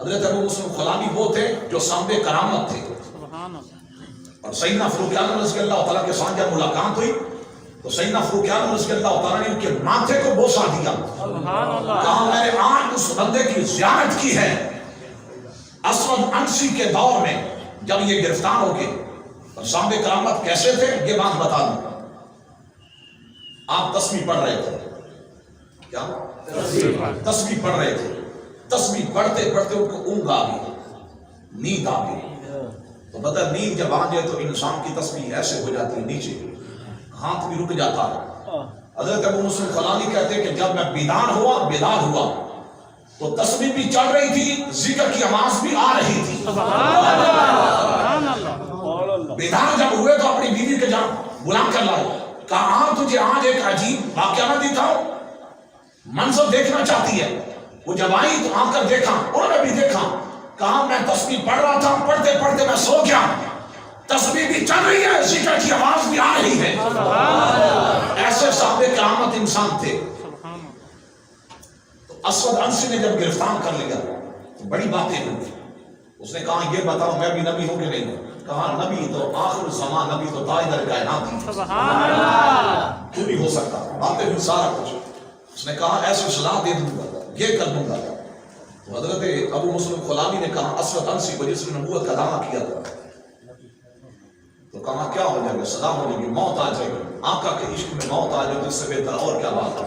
حضرت ابو مسلم خلامی وہ تھے جو صاحب کرامت تھے، اور سیدنا فاروق اعظم رضی اللہ تعالیٰ کے ساتھ جب ملاقات ہوئی تو سیدنا فاروق اعظم رضی اللہ تعالیٰ نے ان کے ماتھے کو بوسہ دیا، کہا میں نے آج اس بندے کی زیارت کی ہے اسود عنسی کے دور میں جب یہ گرفتار ہو گئے۔ اور صاحب کرامت کیسے تھے یہ بات بتا دوں، آپ تسبیح پڑھ رہے تھے، کیا تسبیح پڑھ رہے تھے، تسبیح پڑھتے پڑھتے ان کو اونگ آ گئی، نیند آ گئی، تو پتہ نیند جب آ جائے تو انسان کی تسبیح ایسے ہو جاتی ہے نیچے، ہاتھ بھی رک جاتا ہے۔ حضرت ابو مسلم خلانی کہتے ہیں کہ جب میں بیدار ہوا تو تسبیح بھی چل رہی تھی، ذکر کی آواز بھی آ رہی تھی۔ بیدار جب ہوئے تو اپنی بیوی کے جان بلا کر لائے، کہا تجھے آج ایک عجیب واقعہ نہ دکھاؤ، منظر دیکھنا چاہتی ہے؟ وہ جب آئی تو آ کر دیکھا، انہوں نے بھی دیکھا، کہا میں تسبیح پڑھ رہا تھا، پڑھتے پڑھتے میں سو گیا، تسبیح بھی چل رہی ہے، ذکر کی آواز بھی آ رہی ہے۔ ایسے صاحب کرامت انسان تھے۔ تو اسود عنسی نے جب گرفتار کر لیا تو بڑی باتیں ہوئی، اس نے کہا یہ بتاؤ میں بھی نبی ہوں کہ نہیں؟ کہا نبی تو آخر زمان، نبی تو تاجدار کائنات ہی، تو بھی ہو سکتا، باتیں ہوئی سارا کچھ۔ اس نے کہا ایسی صلاح دے دوں گا، یہ کر دوں گا۔ تو حضرت ابو مسلم خلامی نے کہا اسود عنسی کو جس نے نبوت کا دعویٰ کیا تھا، تو کہا کیا ہو جائے گا؟ صدا ہو جائے گی، موت آ جائے گی، آقا کے عشق میں موت آ جائے تو اس سے بہتر اور کیا بات ہے؟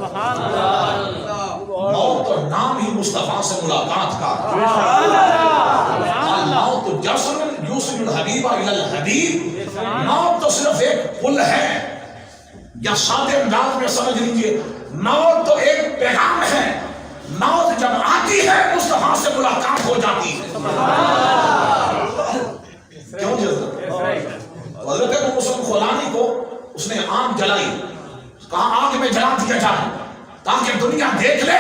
موت تو نام ہی مصطفیٰ سے ملاقات کا، موت جسر یوصل الحبیب الی الحبیب، موت تو صرف ایک پل ہے، یا سادے انداز میں سمجھ لیجئے موت تو ایک پیغام ہے، موت جب آتی ہے مصطفیٰ سے ملاقات ہو جاتی ہے۔ کیوں جزا؟ حضرت ابو مسلم خلانی کو اس نے آگ جلائی، کہا آگ میں جلا دیا جائے تاکہ دنیا دیکھ لے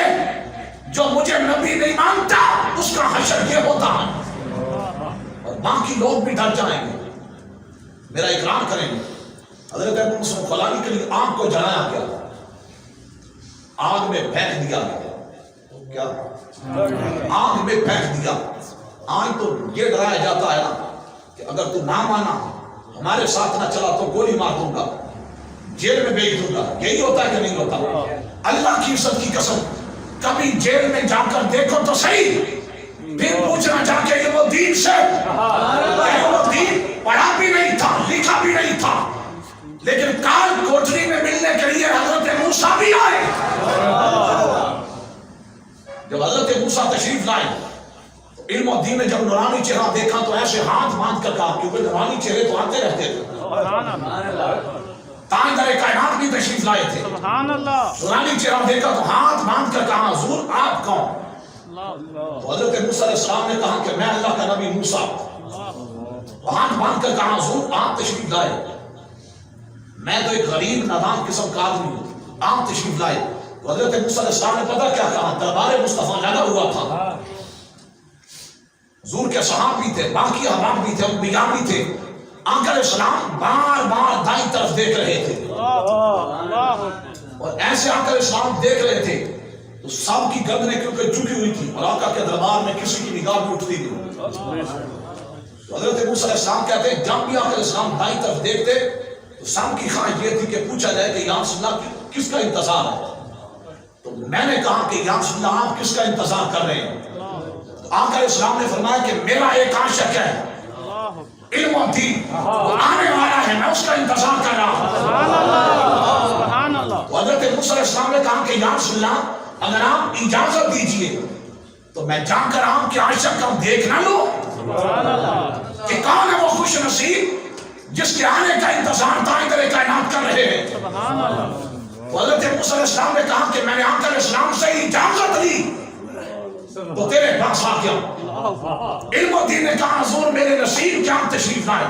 جو مجھے نبی نہیں مانتا اس کا حشر یہ ہوتا ہے، اور باقی لوگ بھی ڈر جائیں گے، میرا اقرار کریں گے۔ حضرت ابو مسلم خلانی کے لیے آگ کو جلایا گیا، آگ میں پھینک دیا گیا، کیا آگ میں پھینک دیا۔ آج تو یہ ڈرایا جاتا ہے نا کہ اگر تو نہ مانا ہمارے ساتھ نہ چلا تو گولی مار دوں گا، جیل میں بھیج دوں گا، یہی ہوتا ہے کہ نہیں ہوتا؟ اللہ کی عزت کی قسم کبھی جیل میں جا کر دیکھو تو صحیح، پھر پوچھنا جا کے یہ وہ دین سے، وہ دین پڑھا بھی نہیں تھا، لکھا بھی نہیں تھا، لیکن کال کوٹری میں ملنے کے لیے حضرت موسیٰ بھی آئے۔ جب حضرت موسیٰ تشریف لائے علم و دین نے جب نورانی چہرہ دیکھا تو ایسے ہاتھ باندھ کر کہا، کیونکہ نورانی چہرے تو آتے رہتے تھے، تاجدار کائنات بھی تشریف لائے تھے، نورانی چہرہ دیکھا تو ہاتھ باندھ کر کہا حضور آپ کون؟ تو حضرت موسیٰ علیہ السلام نے کہا کہ میں اللہ کا نبی موسیٰ، ہاتھ باندھ کر کہا حضور آپ تشریف لائے، میں تو ایک غریب نادان قسم کا آدمی ہوں، آپ تشریف لائے۔ تو حضرت موسیٰ علیہ السلام نے پتہ کیا کہا؟ دربار مصطفیٰ لگا ہوا تھا، حضور کے صحابہ بھی تھے، باقی احباب بھی تھے، انبیاء بھی تھے، آقا علیہ السلام بار بار دائیں طرف دیکھ رہے تھے، اور ایسے آقا علیہ السلام دیکھ رہے تھے تو سب کی گردنیں کیونکہ جھکی ہوئی تھی اور آقا کے دربار میں کسی کی نگاہ بھی اٹھتی نہیں۔ تو حضرت موسیٰ علیہ السلام کہتے ہیں جب بھی آقا علیہ السلام دائیں طرف دیکھتے تو سب کی خواہش یہ تھی کہ پوچھا جائے کہ یا رسول اللہ کس کا انتظار ہے؟ تو میں نے کہا کہ یا رسول اللہ آپ کس کا انتظار کر رہے ہیں؟ آقا علیہ السلام نے فرمایا کہ میرا ایک عاشق ہے، علم و دین وہ آنے والا ہے، میں اس کا انتظار کر رہا ہوں۔ تو حضرت موسیٰ علیہ السلام نے کہا کہ یا رسول اللہ اگر آپ اجازت دیجئے تو میں جا کر آپ کے عاشق کا دیکھ نہ لوں کہ کون ہے وہ خوش نصیب جس کے آنے کا انتظار تاجدار کائنات کر رہے ہیں۔ تو حضرت موسیٰ علیہ السلام نے کہا کہ میں نے آقا علیہ السلام سے اجازت لی تو تیرے پاس آ گیا۔ علم و دین نے کہا حضور میرے نصیب کیا تشریف لائے۔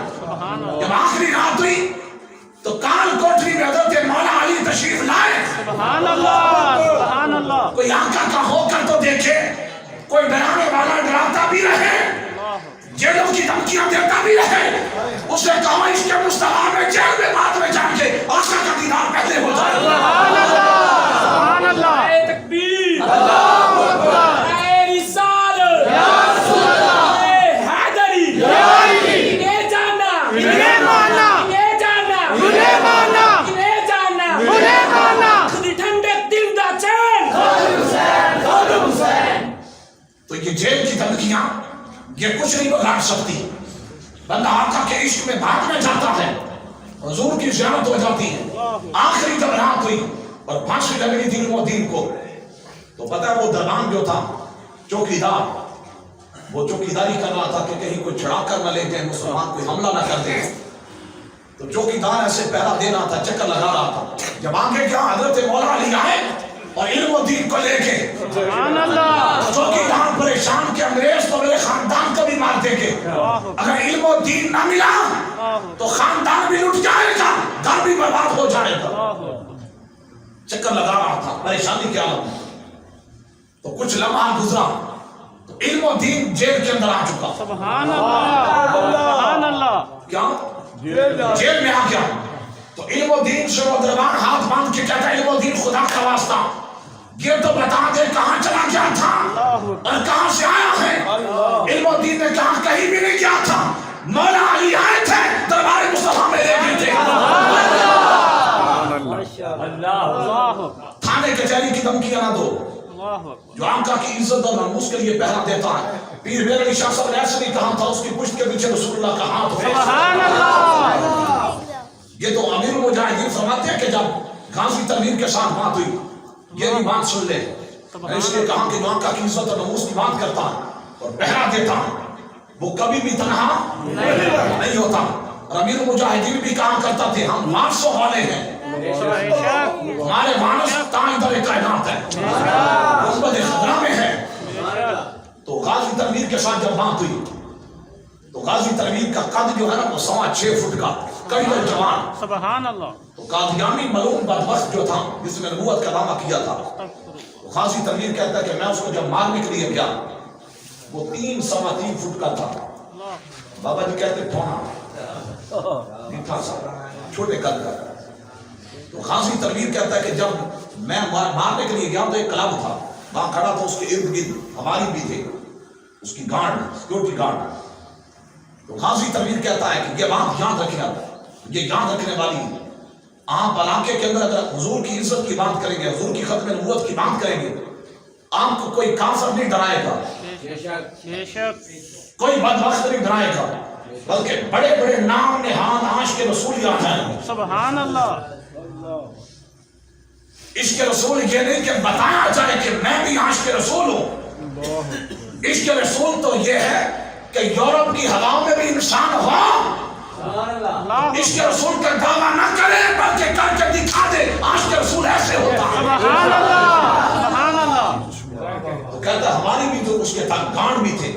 جب آخری رات ہوئی تو کال کوٹری میں حضرت مولا علی تشریف لائے۔ سبحان اللہ سبحان اللہ۔ کوئی آقا کا ہو کر تو دیکھے، کوئی ڈرانے والا ڈراتا بھی رہے، جیلوں کی دھمکیاں دیتا بھی رہے، اسے کہا اس کے مصطفیٰ میں جیل میں بعد میں جا کے آقا کا دیدار پہلے ہو جائے۔ سبحان اللہ سبحان اللہ۔ تکبیر، اللہ اکبر، اے رسالت، जेल की धमकियां ये कुछ नहीं बिगाड़ सकती। बंदा आका के इश्क में भागने जाता है, हुजूर की ज़ियारत हो जाती है। आखिरी जब रात हुई और फांसी लगनी थी इल्मुद्दीन को, तो पता है वो दरबान जो था चौकीदार, वो चौकीदारी कर रहा था कि कहीं कोई चढ़ा कर न ले जाए, मुसलमान कोई हमला न कर दे। तो चौकीदार ऐसे पहरा दे रहा था, चक्कर लगा रहा था। जब आगे क्या हजरत मौला अली आए और इल्मुद्दीन को लेके, चौकीदार परेशान के अंग्रेज तो मेरे खानदान को भी मार देंगे, अगर इल्मुद्दीन ना मिला तो खानदान भी लुट जाएगा, घर भी बर्बाद हो जाएगा। चक्कर लगा रहा था, परेशानी क्या लगा। तो कुछ लम्हा गुजरा तो इल्मुद्दीन जेल के अंदर आ चुका। सुभान अल्लाह, सुभान अल्लाह। क्या जेल में आ गया। तो इल्मुद्दीन से वो दरबान हाथ बांध के कहता है, इल्मुद्दीन खुदा का वास्ता ये तो बता दे कहां चला गया था और कहां से आया है। इल्मुद्दीन ने कहा कहीं भी नहीं गया था, मौला अली आए थे, दरबार मुस्तफा में ले गए थे। थाने कचहरी की धमकियां ना दो। जो आका की इज्जत और नामूस के लिए पहरा देता है, पीर मेरे अली शाह साहब ने ऐसे नहीं कहा था उसकी पुश्त के पीछे रसूलुल्लाह का हाथ है। ये तो अमीर मुजाहिदीन फरमाते हैं कि जब गाजी तनवीर के साथ बात हुई, ये भी बात सुन ले, इसलिए कहा कि जो आका की इज्जत और नामूस की बात करता है और पहरा देता है, वो कभी भी तनहा नहीं होता। और अमीर मुजाहिदीन भी कहा करता थे, हम वारसों वाले हैं, हमारे वारस ताजदार कायनात है, गुंबद खजरा में है। तो गाजी तनवीर के साथ जब बात हुई, तो गाजी तनवीर का कद जो है ना वो 6.25 फुट का, करीबन जवान। सुभान अल्लाह। तो कादियानी मलूम बदबख्त जो था जिसने नबूवत का दावा किया था, तो गाजी तनवीर कहता है कि मैं उसको जब मारने के लिए गया, वो 3.25 फुट का था। बाबा जी कहते थोड़ा छोटे कद का। तो गाजी तनवीर कहता है कि जब मैं मारने के लिए गया तो एक क्लब था, वहां खड़ा था, उसके इर्द गिर्द हमारी भी थे, उसकी गार्ड, सिक्योरिटी गार्ड। तो गाजी तनवीर कहता है कि ये बात याद रखिएगा, ये याद रखने वाली, आप इलाके के अंदर अगर हुजूर की इज्जत की बात करेंगे, हुजूर की खत्म नबूवत की बात करेंगे, आपको कोई काफिर नहीं डराएगा, कोई बदबख्त नहीं डराएगा, बल्कि बड़े बड़े नाम निहाल आशिक रसूल याद हैं। सुभान अल्लाह। इश्क रसूल ये नहीं कि बताया जाए कि मैं भी आशिक रसूल हूं। इश्क रसूल तो ये है कि यूरोप की हवाओं में भी इंसान हो, इश्क रसूल का दावा न करे बल्कि करके दिखा दे, आशिक रसूल ऐसे होता है। सुभान अल्लाह, सुभान अल्लाह। तो कहता हमारी भी तो उसके साथ गांड भी थे।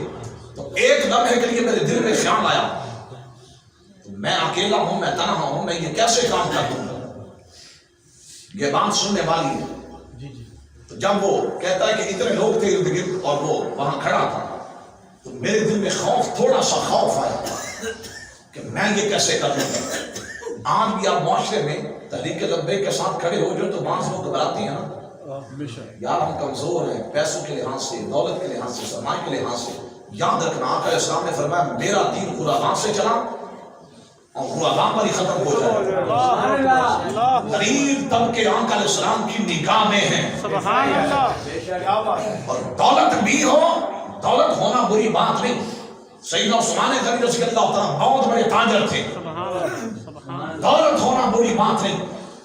तो एक लम्हे के लिए मेरे दिल में ख्याल आया, तो मैं अकेला हूं, मैं तन्हा हूं, मैं ये कैसे काम कर दूंगा, ये बात सुनने वाली है। तो जब वो कहता है कि इतने लोग थे इर्द गिर्द और वो वहां खड़ा था, तो मेरे दिल में खौफ, थोड़ा सा खौफ आया कि मैं ये कैसे कर लूंगा। आज भी आप माशरे में तहरीक लब्बैक के साथ खड़े हो जो तो बांस लोग घबराते हैं ना, यार हम कमजोर हैं, पैसों के लिहाज से, दौलत के लिहाज से, सरमाए के लिहाज से। याद रखना आका इस्लाम ने फरमाया मेरा दीन खुराबान से चला और खुराबान पर ही खत्म हो जाए। गरीब तबके आका इस्लाम की निगाह में है। सुभान अल्लाह। और दौलत भी हो, दौलत होना बुरी बात नहीं। सैयदना उस्मान गनी रज़ियल्लाहु ताला बहुत बड़े ताजर थे, दौलत होना बुरी बात नहीं।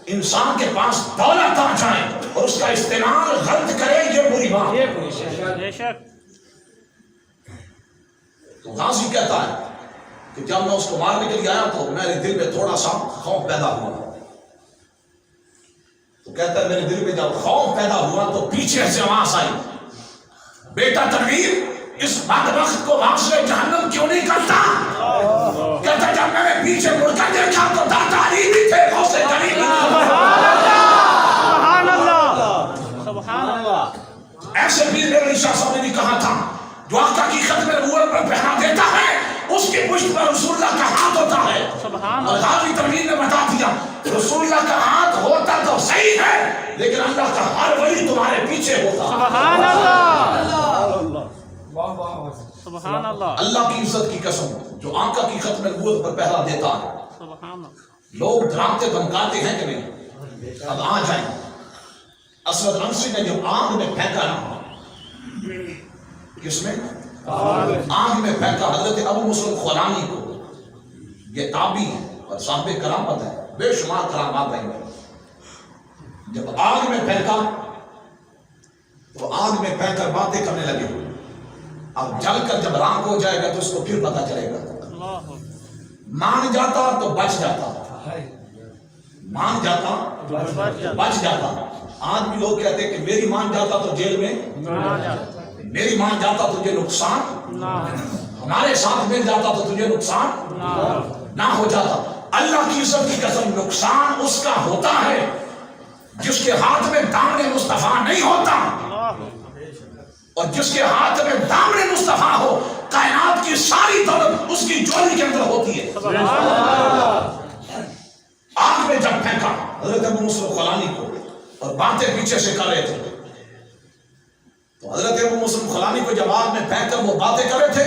इंसान के पास दौलत आ जाए और उसका इस्तेमाल गलत करे, ये बुरी बात है। तो गाजी कहता है कि जब मैं उसको मारने के लिए आया तो मेरे दिल में थोड़ा सा खौफ पैदा हुआ। तो कहता है मेरे दिल में जब खौफ पैदा हुआ तो पीछे से आवाज आई, बेटा तनवीर इस बदबख्त को वापस जहन्नम क्यों नहीं करता। कहता जब मैंने पीछे मुड़कर देखा तो दादा अली भी थे, गौसे गरीब भी थे। सुभान अल्लाह, सुभान अल्लाह। ऐसे भी मेरे अली शाह साहब ने भी कहा था, जो आका की खत्म नबूवत पर पहरा देता है उसकी पुष्ट पर रसूलुल्लाह का हाथ होता है। और गाजी तनवीर ने बता दिया रसूलुल्लाह का हाथ होता तो सही है, लेकिन अल्लाह का हर वली तुम्हारे पीछे होता। सुभान अल्लाह, सुभान अल्लाह। अल्लाह की इज्जत की कसम, जो आका की खत्म नबूवत पर पहरा देता है, सुभान अल्लाह। लोग डराते धमकाते हैं कि नहीं। अब आ जाए, असद अंसी ने जब आग में फेंका ना, किसमें آنکھ میں پھینکا حضرت ابو مسلم خولانی کو. یہ تابعی ہیں اور صاحب کرامت ہیں, بے شمار کرامات ہیں. جب آگ میں پھینکا تو آگ میں پھینک کر باتیں کرنے لگے. اب جل کر جب راک ہو جائے گا تو اس کو پھر پتا چلے گا. مان جاتا تو بچ جاتا, مان جاتا بچ جاتا. آج بھی لوگ کہتے ہیں کہ میری مان جاتا تو جیل میں, میری مان جاتا تجھے نقصان, ہمارے ساتھ مل جاتا تو تجھے نقصان نہ ہو جاتا. اللہ کی عزت کی قسم, نقصان اس کا ہوتا ہے جس کے ہاتھ میں دامن مصطفیٰ نہیں ہوتا, اور جس کے ہاتھ میں دامن مصطفیٰ ہو کائنات کی ساری دولت اس کی جولی کے اندر ہوتی ہے. آگ میں جب پھینکا حضرت ابو مسلم خولانی کو, اور باتیں پیچھے سے کر رہے تھے, تو حضرت ابو مسلم خولانی کو جب آگ میں پھینک کر وہ باتیں کر رہے تھے,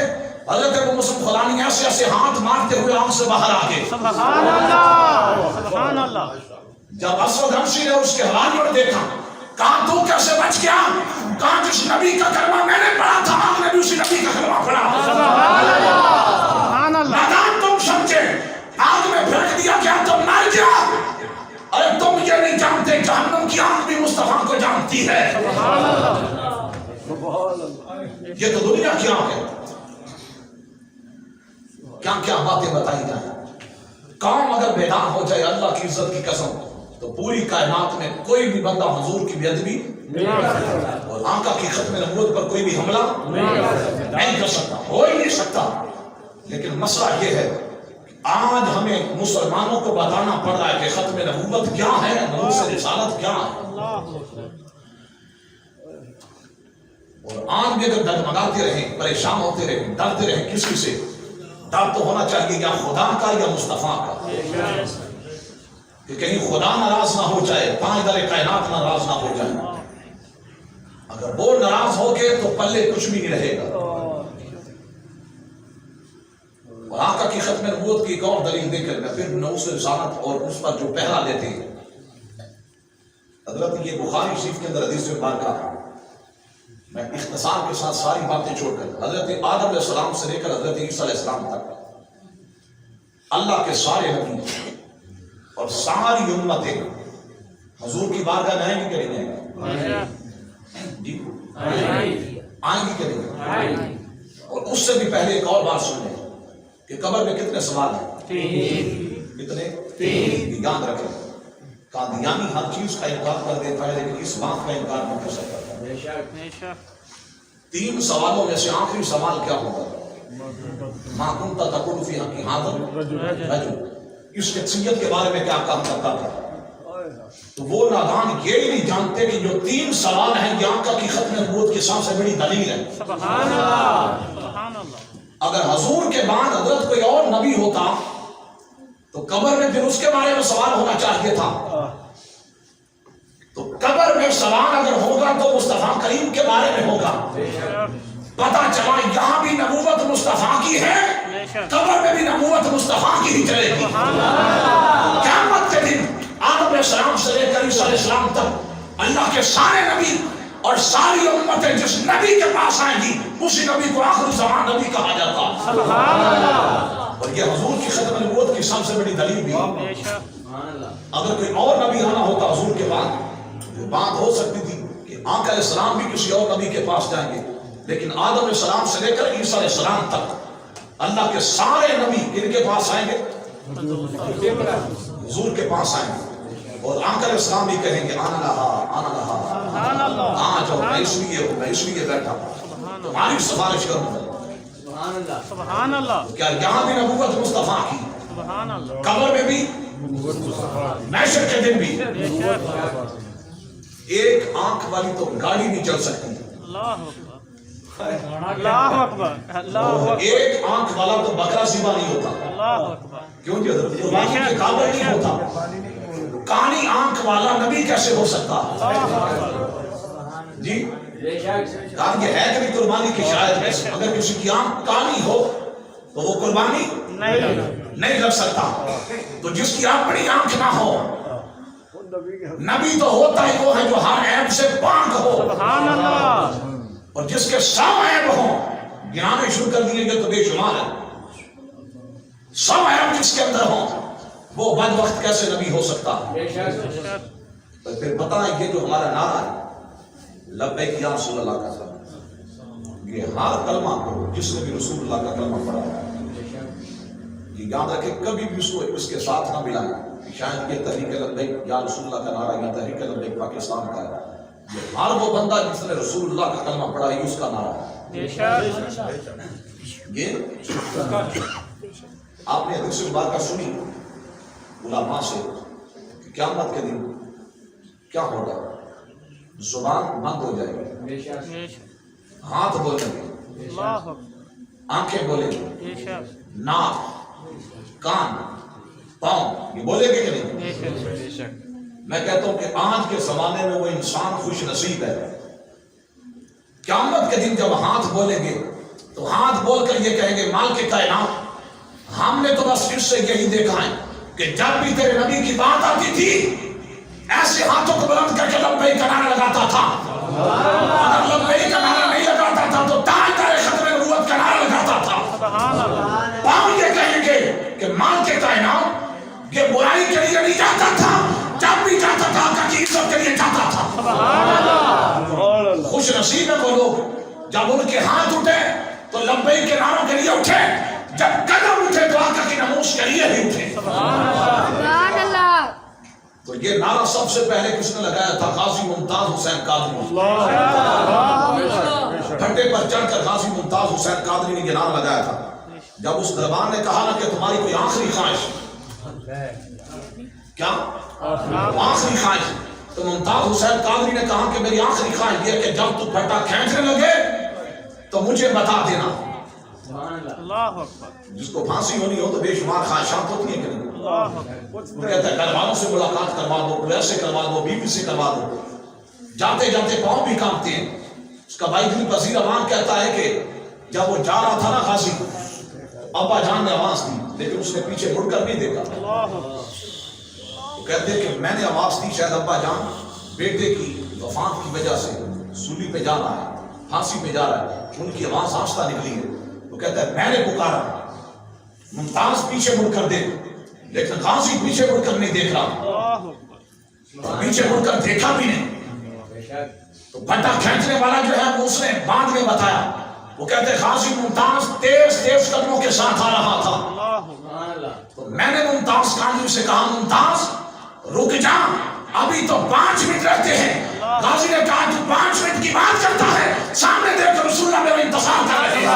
حضرت ابو مسلم خولانی ایسے ایسے ہاتھ مارتے ہوئے آگ سے باہر آ گئے. سبحان اللہ, سبحان اللہ. جب اسود حبشی نے اس کے حوالے میں دیکھا, کہا تو کیسے بچ گیا؟ کہا جس نبی کا کلمہ میں نے پڑھا تھا آپ نے بھی اسی نبی کا کلمہ پڑھا. سبحان اللہ, سبحان اللہ. نادان تم سمجھے, آگ میں پھینک دیا گیا تو مر گیا. ارے تم یہ نہیں جانتے جہنم کی آگ بھی مصطفیٰ کو جانتی ہے. سبحان اللہ. یہ تو دنیا کی آگ ہے, کیا کیا باتیں بتائی جائیں. قوم اگر بیدار ہو جائے اللہ کی عزت کی قسم تو پوری کائنات میں کوئی بھی بندہ حضور کی بے ادبی اور آقا کی ختم نبوت پر کوئی بھی حملہ نہیں کر سکتا, ہو ہی نہیں سکتا. لیکن مسئلہ یہ ہے کہ آج ہمیں مسلمانوں کو بتانا پڑ رہا ہے کہ ختم نبوت کیا ہے, نبوت سے رسالت کیا ہے. اور آج بھی اگر ڈگمگاتے رہیں, پریشان ہوتے رہیں, ڈرتے رہیں, کسی سے ڈر تو ہونا چاہیے یا خدا کا یا مصطفیٰ کا, کہ کہیں خدا ناراض نہ ہو جائے, پائیدار کائنات ناراض نہ ہو جائے. اگر وہ ناراض ہو گئے تو پلے کچھ بھی نہیں رہے گا. اور آقا کی ختم نبوت کی ایک اور دلیل دے کر میں پھر نوس رسالت اور اس پر جو پہرا دیتے ہیں, حضرت یہ بخاری شریف کے اندر حدیث میں بات کہا, میں اختصار کے ساتھ ساری باتیں چھوڑ کر حضرت آدم علیہ السلام سے لے کر حضرت عیسیٰ علیہ السلام تک اللہ کے سارے نبی اور ساری امتیں حضور کی بارگاہ میں آئیں گی کہ نہیں آئیں گی؟ جی آئیں گی کہ نہیں؟ اور اس سے بھی پہلے ایک اور بات سن لیں کہ قبر میں کتنے سوال ہیں, کتنے یاد رکھیں. قادیانی ہر چیز کا انکار کر دیتا ہے لیکن اس بات کا انکار نہیں کر سکتا. 3 سوالوں میں سے آخری سوال کیا ہوگا؟ ما کنت تقول فی حق ھذا الرجل, اس شخصیت کے بارے میں کیا کام کرتا تھا. تو وہ نادان یہ نہیں جانتے کہ جو 3 سوال ہیں یہ آقا کی ختم نبوت کی سب سے بڑی دلیل ہے. سبحان اللہ, سبحان اللہ. اگر حضور کے بعد حضرت کوئی اور نبی ہوتا تو قبر میں پھر اس کے بارے میں سوال ہونا چاہیے تھا. تو قبر میں سوال اگر ہوگا تو مصطفیٰ کریم کے بارے میں ہوگا. پتا چلا یہاں بھی نبوت مصطفیٰ کی ہے, قبر میں بھی نبوت مصطفیٰ کی ہی چلے گی. قیامت کے دن آدم علیہ السلام سے لے کر عیسیٰ علیہ السلام تک اللہ کے سارے نبی اور ساری امتیں جس نبی کے پاس آئیں گی اسی نبی کو آخر زمان نبی کہا جاتا. سبحان اللہ. اور یہ حضور کی ختم نبوت کی سب سے بڑی دلیل بھی. اگر کوئی اور نبی آنا ہوتا حضور کے بعد تو بات ہو سکتی تھی کہ آقا علیہ السلام بھی کسی اور نبی کے پاس جائیں گے, لیکن آدم علیہ السلام سے لے کر عیسیٰ علیہ السلام تک اللہ کے سارے نبی ان کے پاس آئیں گے, حضور کے پاس آئیں گے. اور آقا علیہ السلام بھی کہیں گے آنا رہا, آ جاؤ, میں اس لیے بیٹھا ہوں, تمہاری سفارش کروں گا. سبحان اللہ. کیا یہاں بھی نبوت مصطفیٰ کی, سبحان اللہ. قبر میں بھی, محشر کے دن بھی. ایک آنکھ والی تو گاڑی نہیں چل سکتی. اللہ اکبر, اللہ اکبر, اللہ اکبر. ایک آنکھ والا تو بکرا ذبح نہیں ہوتا. اللہ اکبر. کیوں جی حضرت قربانی کے قابل نہیں ہوتا. کانی آنکھ والا نبی کیسے ہو سکتا جی؟ کہا یہ ہے کہ بھی قربانی کی شاید ہے, اگر کسی کی آنکھ کانی ہو تو وہ قربانی نہیں کر سکتا. تو جس کی اپنی آنکھ نہ ہو, نبی تو ہوتا ہی وہ ہے جو ہر عیب سے پاک ہو, سبحان اللہ. اور جس کے 100 عیب ہوں गिनाने शुरू कर दिएंगे तो बेशुमार है। सब ऐप जिसके अंदर हो वो बद वक्त कैसे नबी हो सकता है। तो फिर पता है ये जो हमारा नारा है लब्बैक या रसूल अल्लाह का, ये हर कलमा को जिसने भी रसूलुल्लाह का कलमा पढ़ा ये याद रखे, कभी भी उसको इसके साथ ना मिलाएं शायद ये तहरीक लब्बैक या रसूलुल्लाह का नारा या तहरीक लब्बैक पाकिस्तान का है। ये हर वो बंदा जिसने रसूलुल्लाह का कलमा पढ़ा है उसका नारा है। ये आपने हदीस मुबारक सुनी उलमा से कि क़यामत के दिन क्या होगा, जुबान बंद हो जाएगी, हाथ बोलेंगे, आंखें बोलेंगी, नाक, कान, पाँव, ये बोलेंगे कि नहीं? मैं कहता हूं कि आज के जमाने में वो इंसान खुश नसीब है। क़यामत के दिन जब हाथ बोलेंगे तो हाथ बोलकर ये कहेंगे माल के कायनात, हमने तो बस इससे यही देखा है कि जब भी तेरे नबी की बात आती थी ऐसे हाथों को बुलंद करके लब्बैक का नारा लगाता था। अगर लब्बैक का नारा नहीं लगाता था तो ताज़दार खत्म नबूवत का नारा लगाता था। पाँव ये कहेंगे कि माल के कायनात ये बुराई के लिए नहीं जाता था, जब भी जाता था आका की इज्जत के लिए जाता था। खुश नसीब है वो लोग जब उनके हाथ उठे तो लब्बैक के नारों के लिए उठे, जब कदम उठे तो आका की नमूस के लिए ही उठे। तो ये नारा सबसे पहले किसने लगाया था? गाजी मुमताज हुसैन कादरी। फट्टे पर चढ़कर गाजी मुमताज हुसैन कादरी ने ये नारा लगाया था। जब उस दरबार ने कहा ना कि तुम्हारी कोई आखिरी ख्वाहिश, क्या आखिरी ख्वाहिश, तो मुमताज हुसैन कादरी ने कहा कि मेरी आखिरी ख्वाहिश ये कि जब तू फट्टा खींचने लगे तो मुझे बता देना। जिसको फांसी होनी हो तो बेशुमार ख्वाहिशात होती है कि नहीं? कहता है घर वालों से मुलाकात करवा दो, वैसे करवा दो, बीवी से करवा दो, जाते जाते पाँव भी कांपते हैं। उसका भाई दिल पसीर अमान कहता है कि जब वो जा रहा था ना काशी, अब्बा जान ने आवाज दी लेकिन उसने पीछे मुड़कर नहीं देखा। तो कहते हैं कि मैंने आवाज दी, शायद अब्बा जान बेटे की वफात की वजह से सूली पे जा रहा है, फांसी पे जा रहा है, उनकी आवाज आस्ता निकली है। तो कहता है मैंने पुकारा, मुमताज पीछे मुड़कर देख, लेकिन गाजी पीछे मुड़कर नहीं देख रहा, पीछे मुड़कर देखा भी नहीं। तो फट्टा खींचने वाला जो है वो उसने बाद में बताया, वो कहते गाजी मुमताज तेज तेज कदमों के साथ आ रहा था। तो मैंने मुमताज काजी से कहा मुमताज रुक जा, अभी तो 5 मिनट रहते हैं। गाजी ने कहा तू 5 मिनट की बात करता है, सामने देखकर रसूलुल्लाह मेरा इंतजार कर रहे हैं।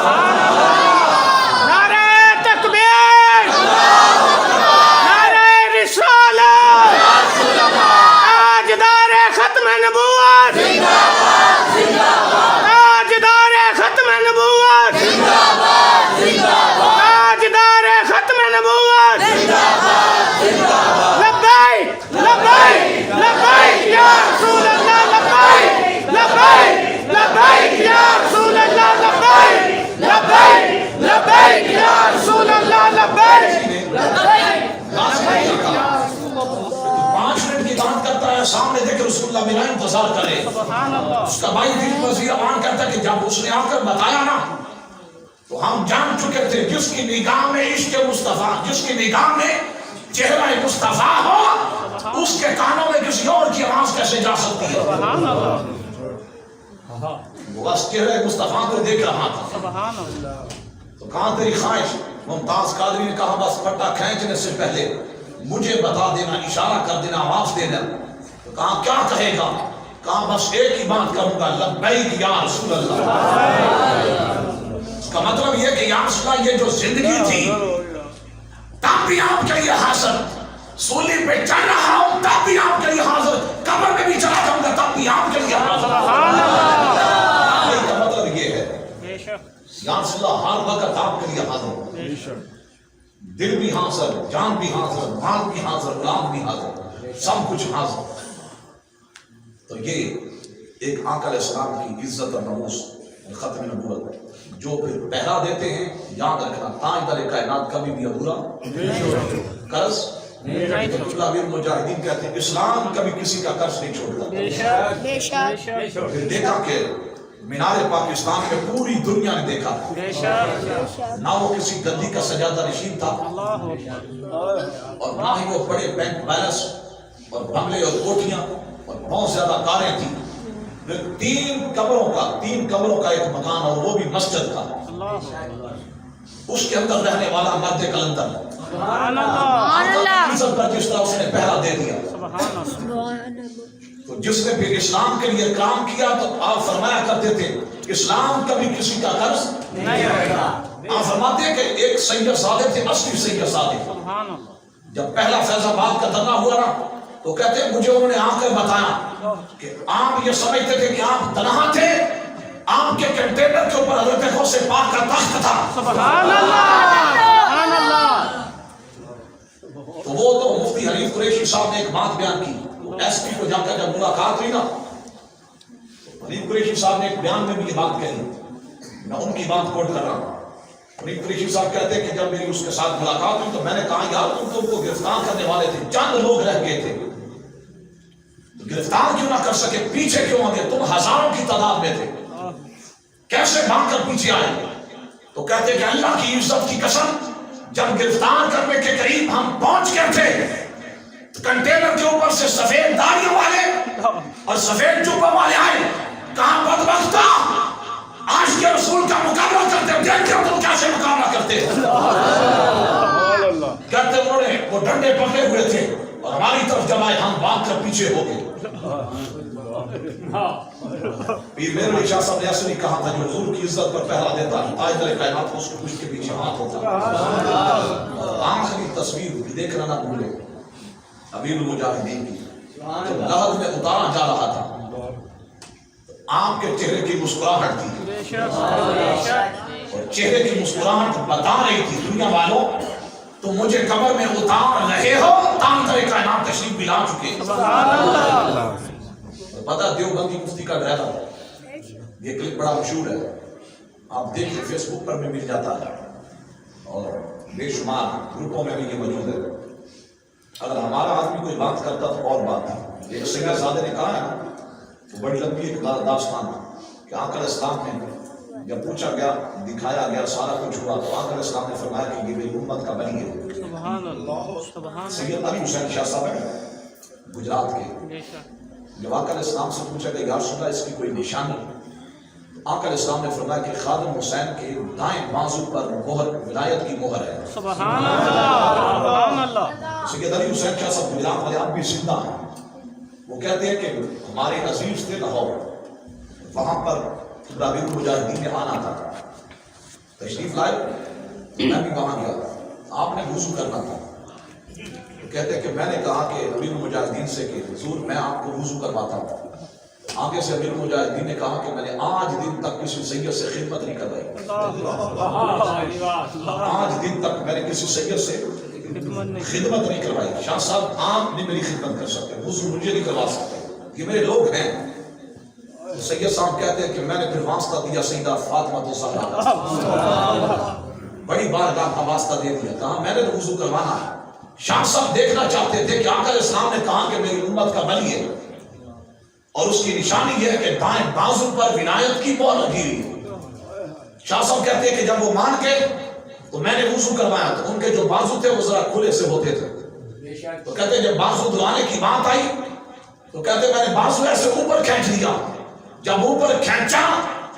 सामने देख रसूलुल्लाह मेरा इंतजार करे। उसका भाई दिल वजीर अमान कहता है कि जब उसने आकर बताया ना तो हम जान चुके थे जिसकी निगाह में इश्क मुस्तफा, जिसकी निगाह में चेहरा मुस्तफा हो उसके कानों में किसी और की आवाज कैसे जा सकती है। वो बस चेहरा मुस्तफा को देख रहा था। तो कहा तेरी ख्वाहिश? मुमताज कादरी ने कहा बस फट्टा खींचने से पहले मुझे बता देना, इशारा कर देना, आवाज देना। तो कहा क्या कहेगा? कहा बस एक ही बात करूंगा, लब्बैक या रसूल अल्लाह। इसका मतलब यह कि या रसूल अल्लाह, ये जो जिंदगी थी तब भी आपके लिए हाजिर, सूली पे चढ़ रहा हूं तब भी आपके लिए हाजिर, कब्र में भी चला जाऊंगा तब भी आपके लिए हाजिर। इसका मतलब ये है या रसूल अल्लाह हर वक्त आपके लिए हाजिर, दिल भी हाजिर, जान भी हाजिर, माल भी हाजिर, औलाद भी हाजिर, सब कुछ हाजिर। तो ये एक आका अलैहिस्सलाम की इज्जत और नमूस खत्म नबूवत जो फिर पहरा देते हैं। याद रखना ताजदार कायनात कभी भी अधूरा कर्ज नहीं। मुजाहिदीन कहते हैं इस्लाम कभी किसी का कर्ज नहीं छोड़ता। देखा कि मीनार पाकिस्तान में पूरी दुनिया ने देखा, ना वो किसी गद्दी का सजादा नशीन था और ना ही वो बड़े बैंक बैलेंस और बंगले और कोठियां और बहुत ज्यादा कारें थी। तीन कमरों का एक मकान और वो भी मस्जिद का, उसके अंदर रहने वाला मर्द कलंदर इज्जत पर जिस तरह उसने पहरा दे दिया। तो जिसने फिर इस्लाम के लिए काम किया तो आप फरमाया करते थे इस्लाम कभी किसी का कर्ज नहीं रहेगा। आप फरमाते कि एक सैयद सादिक थे, असली सैयद सादिक। जब पहला फैजाबाद का धरना हुआ ना तो कहते मुझे उन्होंने आकर बताया कि आप ये समझते थे कि आप तनहा थे, आपके कंटेनर के ऊपर हज़रत गौसे पाक का तख्त था। सुभान अल्लाह। तो वो तो मुफ्ती हनीफ कुरैशी साहब ने एक बात बयान की, एसपी को जाकर जब मुलाकात हुई ना, हनीफ कुरैशी साहब ने एक बयान में भी ये बात कही, मैं उनकी बात कोट कर रहा हूँ। हनीफ कुरैशी साहब कहते हैं कि जब मेरी उसके साथ मुलाकात हुई तो मैंने कहा यार तुम तो उनको गिरफ्तार करने वाले थे, चंद लोग रह गए थे, गिरफ्तार क्यों ना कर सके, पीछे क्यों आ गए, तुम हजारों की तादाद में थे, कैसे भाग कर पीछे आए? तो कहते कि अल्लाह की इज्जत की कसम, जब गिरफ्तार करने के करीब हम पहुंच गए थे, कंटेनर के ऊपर से सफेद दाढ़ियों वाले और सफेद जुब्बों वाले आए, कहा बदबख्ता आज के रसूल का मुकाबला करते हो, देखते हो तुम कैसे मुकाबला करते हो। कहते उन्होंने वो डंडे पकड़े हुए थे और हमारी तरफ जब आए हम भाग कर पीछे हो गए। पीर मेरे अली शाह साहब ने ऐसे नहीं कहा था जो हुजूर की इज्जत पर पहरा देता है ताजदार कायनात उसको उसके पीछे हाथ होता। आखिरी तस्वीर देखना ना भूले अमीरुल मुजाहिदीन की, जब लहद में उतारा जा रहा था आपके चेहरे की मुस्कुराहट थी और चेहरे की मुस्कुराहट बता रही थी दुनिया वालों तो मुझे कब्र में उतार रहे हो, ताजदार कायनात तशरीफ भी ला चुके। पता देवबंदी मुफ्ती का ड्राइवर, ये क्लिप बड़ा मशहूर है, आप देखिए फेसबुक पर भी मिल जाता है और बेशुमार ग्रुपों में भी ये मौजूद है। अगर हमारा आदमी कोई बात करता तो और बात थी, एक सैयद सादे ने कहा है ना, वो बड़ी लंबी एक दास्तान कि आकर इस्लाम में जब पूछा गया दिखाया गया सारा कुछ हुआ तो आकर इस्लाम ने फरमाया कि ये मेरी उम्मत का बनी है। सुभान अल्लाह। सैयद अली हुसैन शाह साहब है गुजरात के, जब आकर इस्लाम से पूछा गया या रसूल अल्लाह इसकी कोई निशानी, आकर इस्लाम ने फरमाया कि खादिम हुसैन के दाएं बाजू पर मोहर विलायत की मोहर है। सुभान अल्लाह। सैयद अली हुसैन शाह साहब गुजरात वाले आप भी जिंदा हैं, वो कहते हैं कि हमारे अजीज थे लाहौर, वहां पर अमीरुल मुजाहिदीन ने आना था, तशरीफ लाए, मैं भी वहां गया, आपने वुजू करना था। तो कहते हैं कि मैंने कहा कि अमीरुल मुजाहिदीन से कि हुजूर मैं आपको वुजू करवाता हूँ। आगे से अमीरुल मुजाहिदीन ने कहा कि मैंने आज दिन तक किसी सैयद से खिदमत नहीं करवाई, आज दिन तक मैंने किसी सैयद से खिदमत नहीं करवाई। शाह साहब आप नहीं मेरी खिदमत कर सकते, वुजू मुझे नहीं करवा सकते, ये मेरे लोग हैं। सैयद साहब कहते हैं कि मैंने फिर वास्ता दिया सैयदा फातिमा तो ज़हरा, बड़ी बारगाह का वास्ता दे दिया, कहा मैंने तो वुजू करवाना है। शाह साहब देखना चाहते थे कि आकर इस्लाम ने कहा कि मेरी उम्मत का बनी है और उसकी निशानी यह है कि दाएं बाजू पर विलायत की मोहर लगी हुई। शाह साहब कहते हैं कि जब वो मान के तो मैंने वुजू करवाया तो उनके जो बाजू थे वो जरा खुले से होते थे, तो कहते जब बाजू दुआने की बात आई तो कहते मैंने बाजू ऐसे ऊपर खींच लिया, जब ऊपर खींचा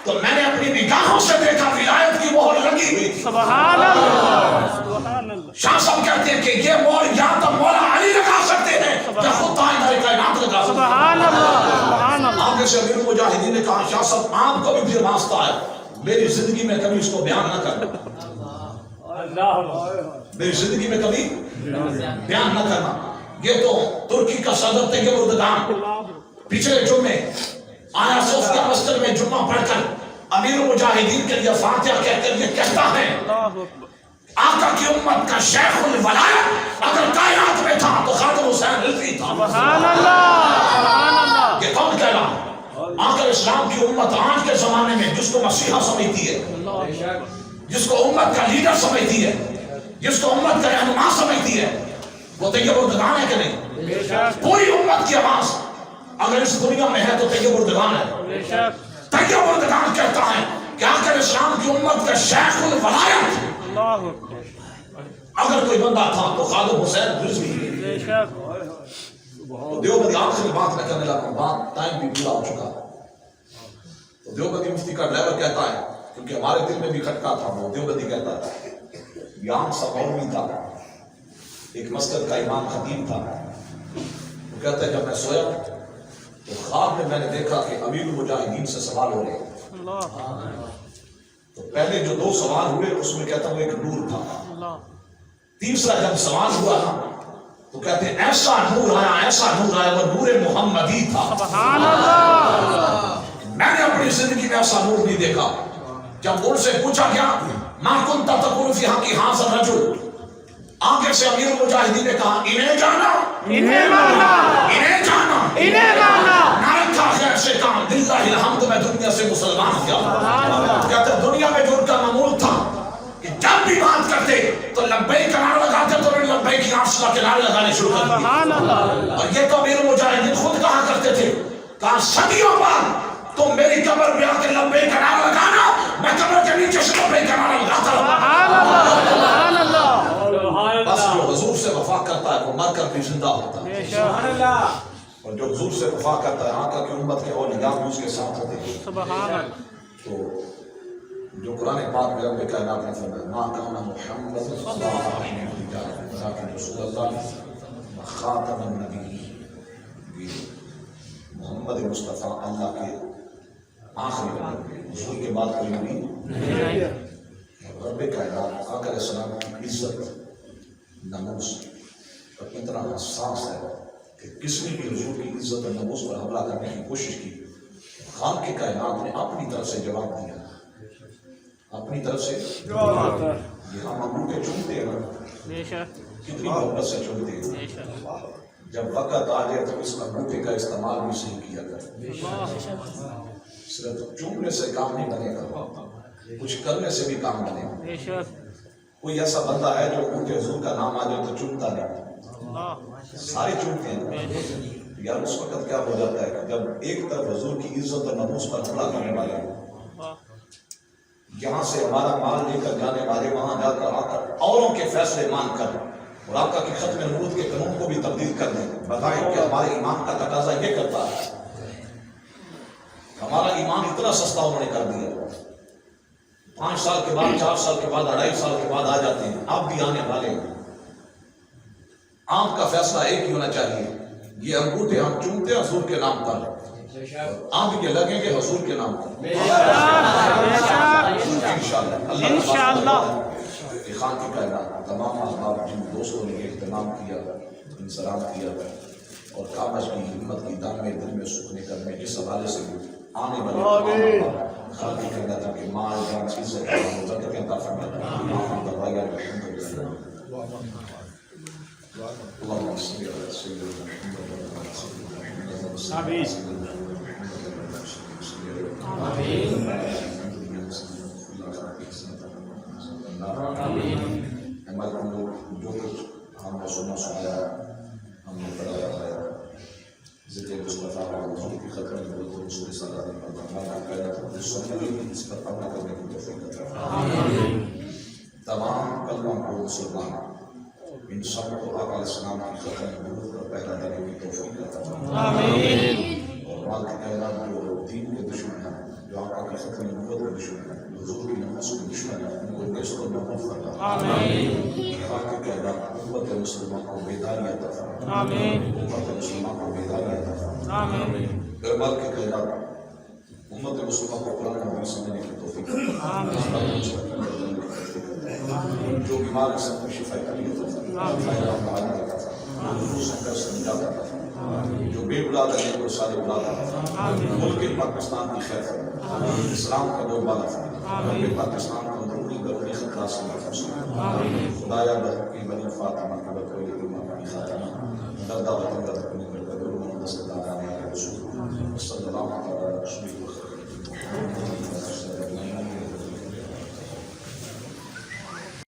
तो मैंने अपनी निगाहों से देखा विलायत की मोहर लगी हुई थी। सुभान अल्लाह। शाह साहब कहते हैं कि ये मोहर या तो मौला अली लगा सकते हैं या खुद ताजदार कायनात लगा सकते हैं। सुभान अल्लाह। आगे से अमीरुल मुजाहिदीन ने कहा शाह साहब आपको भी फिर वास्ता है, मेरी जिंदगी में कभी इसको बयान न करना, मेरी जिंदगी में कभी बयान न करना। ये तो तुर्की का सदर तैयब उर्दगान पिछले जुम्मे आया सोफिया मस्जिद में जुम्मा पढ़कर अमीरुल मुजाहिदीन के लिए फातिहा कहकर ये कहता है आका की उम्मत का शेखुल वलायत अगर कायनात में था तो खादिम हुसैन रिजवी था। सुभान अल्लाह। ये कौन कह रहा? आकर इस्लाम की उम्मत आज के जमाने में जिसको मसीहा समझती है, जिसको उम्मत का लीडर समझती है, जिसको उम्मत का रहनुमा समझती है, वो तैयब उर्दगान है कि नहीं? पूरी उम्मत की आवाज अगर इस दुनिया में है तो तैयब उर्दगान है। دیوبندگان کہتا ہے کہ آخر اسلام کی امت کا شیخ الولایت اللہ اکبر اگر کوئی بندہ تھا تو خالد حسین رضوی بے شک تو دیوبندی آخری بات میں کرنے لگا بات ٹائم بھی پورا ہو چکا تو دیوبندی مفتی کا ڈرائیور کہتا ہے کیونکہ ہمارے دل میں بھی کھٹکا تھا وہ دیوبندی کہتا تھا یہاں سا مولوی تھا ایک مسجد کا امام خطیب تھا وہ کہتا ہے جب میں سویا تو خواب میں نے دیکھا کہ امیر المجاہدین سے سوال ہو رہے اللہ تو پہلے جو 2 سوال ہوئے اس میں کہتا ہوں ایک نور تھا اللہ تیسرا جب سوال ہوا نا تو کہتے ہیں ایسا نور آیا وہ نور محمدی تھا سبحان اللہ میں نے اپنی زندگی میں ایسا نور نہیں دیکھا جب ان سے پوچھا گیا ما کنت تقول فی حق ھذا الرجل آگے سے امیر المجاہدین نے کہا انہیں جانا انہیں مانا انہیں جانا انہیں مانا نارکھا خیر سے کہا للہ الحمد میں دنیا سے مسلمان ہو گیا کہتے ہیں دنیا میں جو ان کا معمول تھا کہ جب بھی بات کرتے تو لبیک کا نعرہ لگاتے تو انہوں نے لبیک کی عرصہ کے نعرے لگانے شروع کر دیے سبحان اللہ اور یہ تو امیر المجاہدین خود کہا کرتے تھے کہا صدیوں بعد تم میری قبر پہ آ کے لبیک کا نعرہ لگانا میں قبر کے نیچے سے لبیک کا نعرہ لگاتا رہا سبحان اللہ بس جو حضور سے وفا کرتا ہے وہ مر کر بھی زندہ ہوتا ہے بے شک اور جو حضور سے وفا کرتا ہے آقا کی امت کے اولیاء بھی اس کے ساتھ ہوتے ہیں سبحان اللہ تو جو قرآن پاک میں رب کائنات نے فرمایا ما کان محمد صلی اللہ علیہ وسلم لیکن رسول اللہ خاتم النبی محمد مصطفیٰ اللہ کے آخری نبی حضور کے بعد کوئی نبی نہیں رب کائنات آقا علیہ السلام کی عزت ناموس اور اتنا حساس ہے کہ کس نے بھی حضور کی عزت اور ناموس پر حملہ کرنے کی کوشش کی خالق کی کائنات نے اپنی طرف سے جواب دیا اپنی طرف سے یہ ہم انگوٹھے چومتے ہیں بے شک کتنی محبت سے چومتے ہیں بے شک جب وقت آ جائے تو اس انگوٹھے کا استعمال بھی صحیح کیا جائے صرف چومنے سے کام نہیں بنے گا کچھ کرنے سے بھی کام بنے گا بے شک کوئی ایسا بندہ ہے جو انگوٹھے حضور کا نام آ جائے تو چومتا نہیں اللہ سارے چومتے ہیں یار اس وقت کیا ہو جاتا ہے کہ جب ایک طرف حضور کی عزت اور ناموس پر حملہ کرنے والے ہیں یہاں سے ہمارا مال لے کر جانے والے وہاں جا کر آ کر اوروں کے فیصلے مان کر اور آقا کی ختم نبوت کے قانون کو بھی تبدیل کر دیں بتائیں کہ ہمارے ایمان کا تقاضا یہ کرتا ہے ہمارا ایمان اتنا سستا انہوں نے کر دیا 5 سال کے بعد 4 سال کے بعد 2.5 سال کے بعد آ جاتے ہیں آپ بھی آنے والے ہیں آپ کا فیصلہ ایک ہی ہونا چاہیے یہ انگوٹھے ہم چومتے ہیں حضور کے نام پر آپ یہ لگیں گے حضور کے نام پر انشاءاللہ خان کی کائنات تمام احباب جن دوستوں نے اہتمام کیا انسلام کیا اور کاغذ کی ہمت کی دام میں دل میں سکھنے کرنے جس حوالے سے آنے والے خان کی کائنات کے مال جان عزت مذکر کے عطا فرمائے دروائیہ الحمدللہ اللهم صل على سيدنا محمد ہمارے ہم لوگ جو کچھ ہم نے سنایا ہم نے پڑھایا ہے ذکر مصطفیٰ حضور کی خطر میں بولتے رسول صلی اللہ علیہ وسلم ہمارا کہنا تھا سننے کی اس پر عمل کرنے کی توفیق عطا تمام کلمہ کو مسلمان ان سب کو آقا علیہ السلام کی خطر نبوت پر پیدا کرنے کی توفیق عطا اور مال کی کائنات جو دین کے دشمن ہیں جو آقا کی خطر نبوت کے دشمن ہیں حضور کی نماز کے دشمن ہیں ان کو نیست و نابود فرما آقا کی کائنات امت مسلمان کو بیداری عطا فرما امت مسلمان کو بیداری عطا فرما مال کی کائنات امت مسلمان کو قرآن و حدیث سمجھنے کی توفیق جو بیمار سب کو شفا عطا جو بے اولاد ہے وہ سارے اولاد ملک پاکستان کی خیر فرما اسلام کا بول بالا فرما پاکستان کو اندرونی بیرونی خطرات سے محفوظ فرما خدایا کی بنی فاطمہ کی بطولی امام کی خاتمہ دردہ وطن کا تکنی کر کے دور محمد صلی اللہ علیہ وسلم صلی اللہ علیہ وسلم